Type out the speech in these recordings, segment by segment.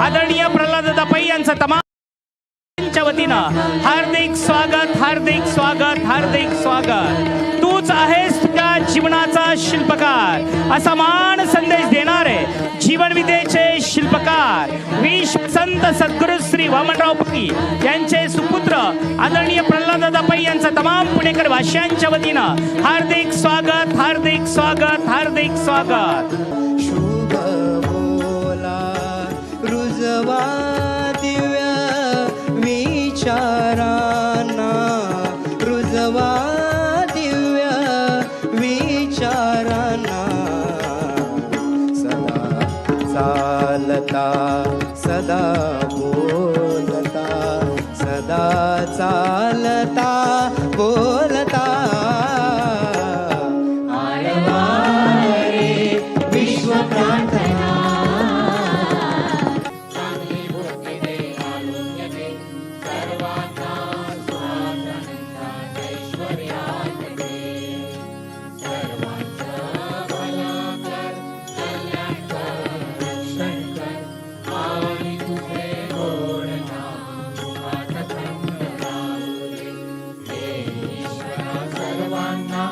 आदरणीय प्रल्हाददादा पै यांचं तमाम च्या वतीनं हार्दिक स्वागत, हार्दिक स्वागत, हार्दिक स्वागत. तूच आहेस तुझ्या जीवनाचा शिल्पकार असा मान संदेश देणारे जीवनविद्येचे शिल्पकार विश्व संत सद्गुरू श्री वामनराव पै यांचे सुपुत्र आदरणीय प्रल्हाददादा पै यांचं तमाम पुणेकर वासियांच्या वतीनं हार्दिक स्वागत, हार्दिक स्वागत, हार्दिक स्वागत. शुभ बोला रुजवा दिव्य विचारांना, रुजवा दिव्य विचारांना. सदा चालता सदा बोलता, सदा चालता बोलता. विश्व प्रार्थना चांगली बुद्धी दे, आरोग्य दे, सर्वांना सुखानंदात ऐश्वर्यात दे. सर्वांचं भलं कर, कल्याण कर, रक्षण कर, आणि तुझे गोड नाम मुखात थंड राहू दे. हे ईश्वरा सर्वांना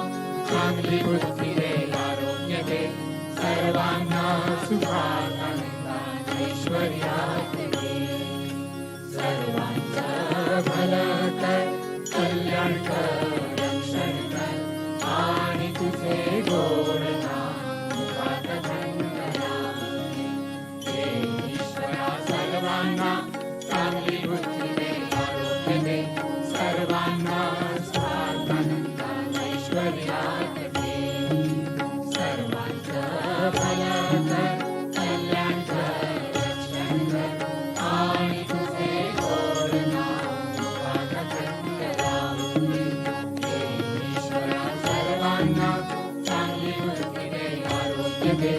चांगली बुद्धी दे, आरोग्य दे, सर्वांना सुखात आनंदात ऐश्वर्यात दे. सर्वांचं भलं कर, कल्याण कर, रक्षण कर, आणि तुझे गोड नाम मुखात थंड राहू दे. हे ईश्वरा सर्वांना चांगली बुद्धी दे, आरोग्य दे, सर्वांना सुखात आनंदात ऐश्वर्यात दे. सर्वांचं भलं कर, कल्याण कर, रक्षण कर, आणि तुझे गोड नाम मुखात थंड राहू दे. हे ईश्वरा सर्वांना चांगली बुद्धी दे, आरोग्य दे,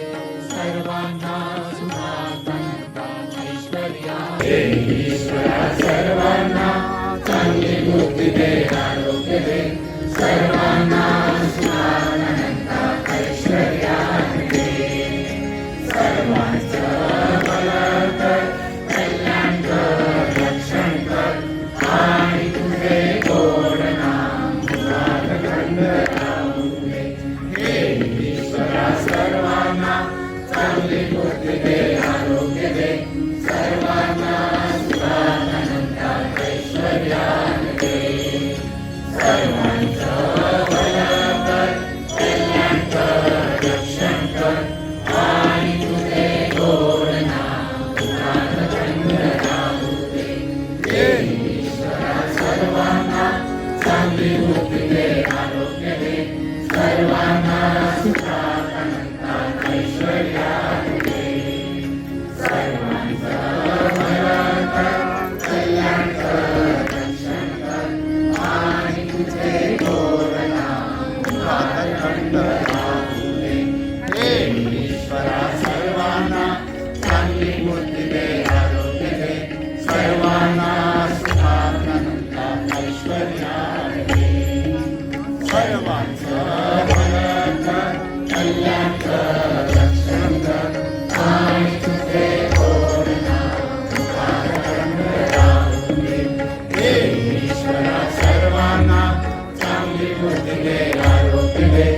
सर्वांना सुखात आनंदात ऐश्वर्यात दे. ईश्वरा सर्वांना चांगली बुद्धी दे, आरोग्य दे, सर्वांना सुखात आनंदात ऐश्वर्यात दे. सर्वांचं भलं कर, कल्याण कर, रक्षण कर, आणि तुझे गोड नाम मुखात थंड राहू दे. हे ईश्वरा सर्वांना चांगली बुद्धी दे, आरोग्य दे, सर्वांना सुखात आनंदात ऐश्वर्यात दे. सर्वांचं भलं कर, कल्याण कर, रक्षण कर, आणि तुझे गोड नाम मुखात थंड राहू दे. हे ईश्वरा सर्वांना चांगली बुद्धी दे, आरोग्य दे, सर्वांना सुखात आनंदात ऐश्वर्यात दे. सर्वांचं भलं कर, कल्याण कर, रक्षण कर, आणि तुझे गोड नाम मुखात थंड राहू दे. हे ईश्वरा सर्वांना चांगली बुद्धी दे, आरोग्य दे, सर्वांना सुखात आनंदात ऐश्वर्यात दे. सर्वांचं भलं कर, कल्याण कर, रक्षण कर, आणि तुझे गोड नाम मुखात थंड राहू दे. हे ईश्वरा सर्वांना चांगली बुद्धी दे, आरोग्य दे,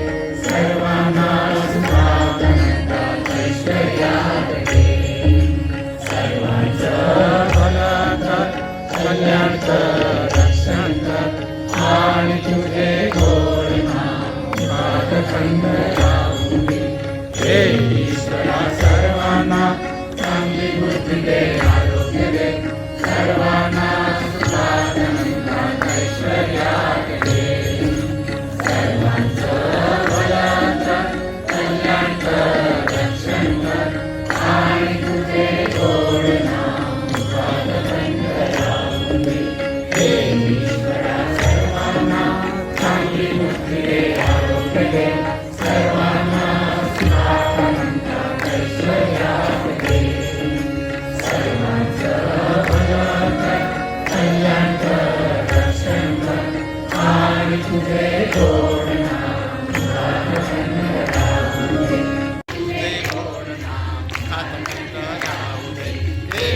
सर्वांना सुखात आनंदात ऐश्वर्यात दे. सर्वांचं भलं कर, कल्याण कर, रक्षण कर, आणि तुझे गोड नाम मुखात थंड राहू दे. हे ईश्वरा सर्वांना चांगली बुद्धी दे, आरोग्य दे, सर्वांना सुखात आनंदात ऐश्वर्यात दे. सर्वांचं भलं कर, कल्याण कर, रक्षण कर, आणि तुझे गोड नाम मुखात थंड राहू दे. हे ईश्वरा सर्वांना चांगली बुद्धी दे, आरोग्य दे, सर्वांना सुखात आनंदात ऐश्वर्यात दे. सर्वांचं भलं कर, कल्याण कर, रक्षण कर, आणि तुझे गोड नाम मुखात थंड राहू दे. तुझे गोड नाम मुखात थंड राहू दे. हे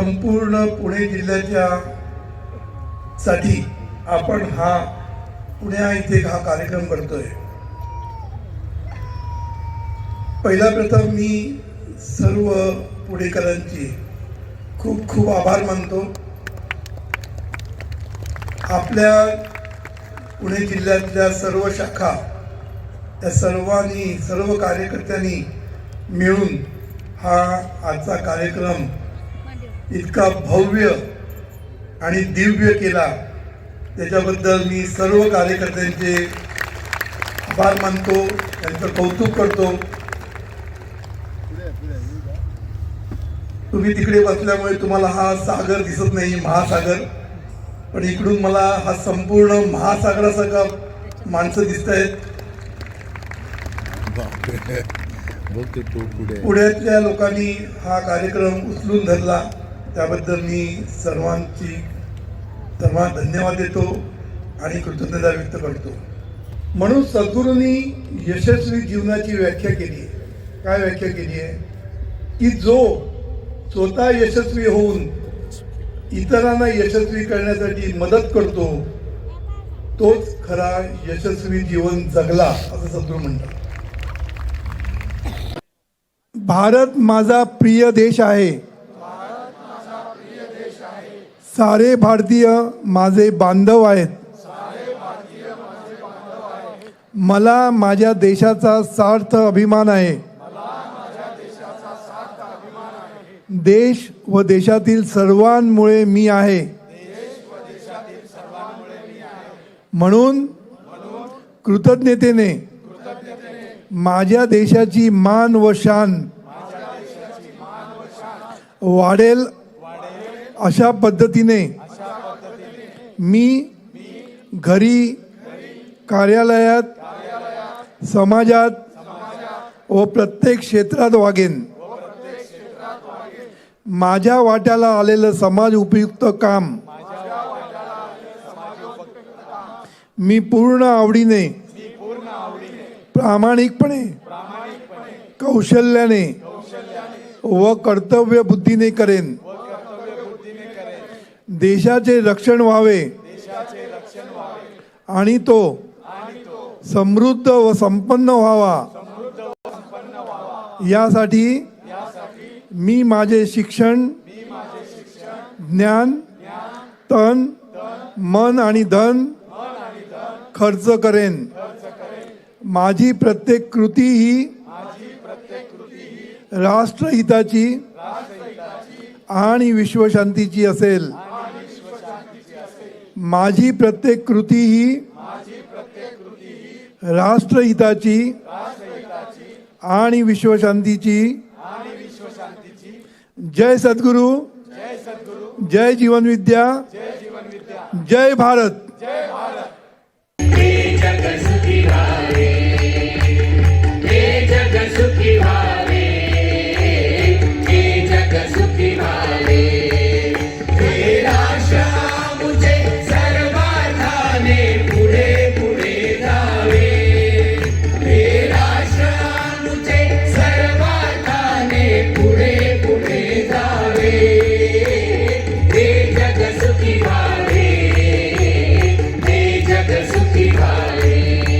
संपूर्ण पुणे जिल्ह्याच्या साठी आपण हा पुण्या इथे हा कार्यक्रम करतोय. पहिला प्रथम मी सर्व पुणेकरांची खूप खूप आभार मानतो. आपल्या पुणे जिल्ह्यातल्या सर्व शाखा या सर्व कार्यकर्त्यांनी मिळून हा आजचा कार्यक्रम इतका भव्य आणि दिव्य केला. त्याच्याबद्दल मी सर्व कार्यकर्त्यांचे आभार मानतो, त्यांचं कौतुक करतो. तुम्ही तिकडे बसल्यामुळे तुम्हाला हा सागर दिसत नाही, महासागर, पण इकडून मला हा संपूर्ण महासागरासारखा माणसं दिसत आहेत. पुण्यातल्या लोकांनी हा कार्यक्रम उचलून धरला, त्याबद्दल मी सर्वांना धन्यवाद देतो आणि कृतज्ञता व्यक्त करतो. म्हणून सद्गुरूंनी यशस्वी जीवनाची व्याख्या केली आहे. काय व्याख्या केली आहे? की जो स्वतः यशस्वी होऊन इतरांना यशस्वी करण्यासाठी मदत करतो तोच खरा यशस्वी जीवन जगला, असं सद्गुरू म्हणतात. भारत माझा प्रिय देश आहे. सारे भारतीय माझे बांधव आहेत. मला माझ्या देशाचा सार्थ अभिमान आहे. देश व देशातील सर्वांमुळे मी आहे. म्हणून कृतज्ञतेने माझ्या देशाची मान व शान वाढेल अशा पद्धतीने मी घरी, कार्यालयात, समाजात व प्रत्येक क्षेत्रात वागेन. माझ्या वाट्याला आलेलं समाज उपयुक्त काम मी पूर्ण आवडीने, प्रामाणिकपणे, कौशल्याने व कर्तव्य बुद्धीने करेन. देशाचे रक्षण व्हावे आणि तो समृद्ध व संपन्न व्हावा यासाठी मी माझे शिक्षण, ज्ञान, तन, मन आणि धन खर्च करेन. माझी प्रत्येक कृती ही राष्ट्रहिताची आणि विश्वशांतीची असेल. माझी प्रत्येक कृती ही राष्ट्रहिताची आणि विश्वशांतीची. जय सद्गुरु, जय जीवन विद्या, जय भारत. सुखी भावे.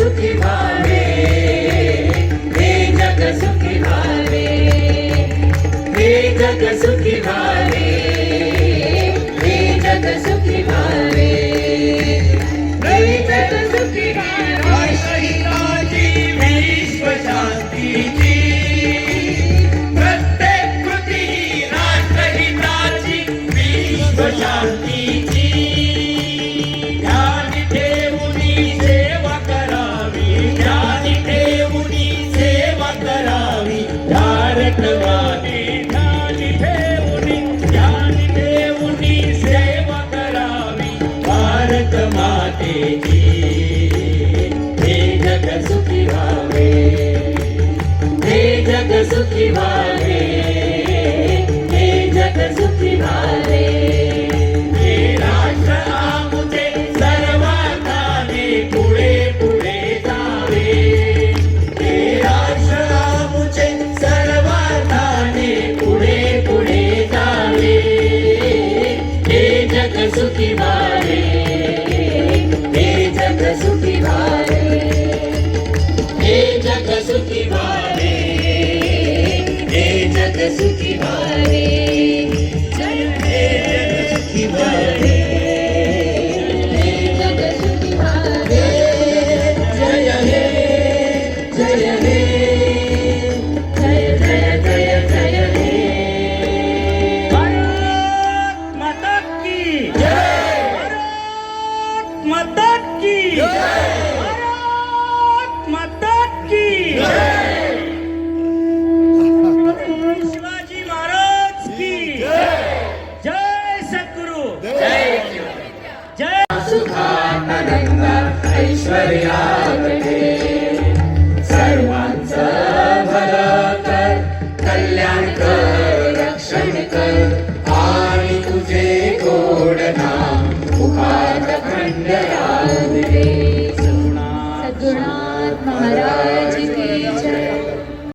सुखी व्हावे, हे जग सुखी व्हावे, हे जग सुखी व्हावे, हे जग सुखी व्हावे, हे जग सुखी व्हावे. राष्ट्रहिताची विश्व शांतीची प्रत्येक कृती राष्ट्रहिताची विश्व शांतीची ध्यान ठेवूनी सेवा करावी, ध्यान ठेवूनी सेवा करावी भारत माते, ध्यान ठेवूनी सेवा करावी भारत मातेची. हे जग सुखी व्हावे, हे जग सुखी व्हावे, हे जग सुखी व्हावे. हे राष्ट्र आमुचे सर्वांगाने पुढे पुढे जावे, हे राष्ट्र आमुचे सर्वांगाने पुढे पुढे जावे. हे जग सुखी व्हावे, हे जग सुखी व्हावे, हे जग सुखी व्हावे, हे जग सुखी व्हावे. जय हे जग सुखी व्हावे, हे जग सुखी व्हावे. जय हे, जय हे, जय जय जय जय हे. भारत माता की जय, भारत माता की जय, भारत माता की जय. शिवाजी महाराज की जय, सद्गुरु जय, जय. सुखानंद ऐश्वर्यात घे, सर्वांचं भलं कर, कल्याण कर, रक्षण कर, आणि तुझे गोड नाम मुखात खंड राहू दे. सद्गुरुनाथ महाराज की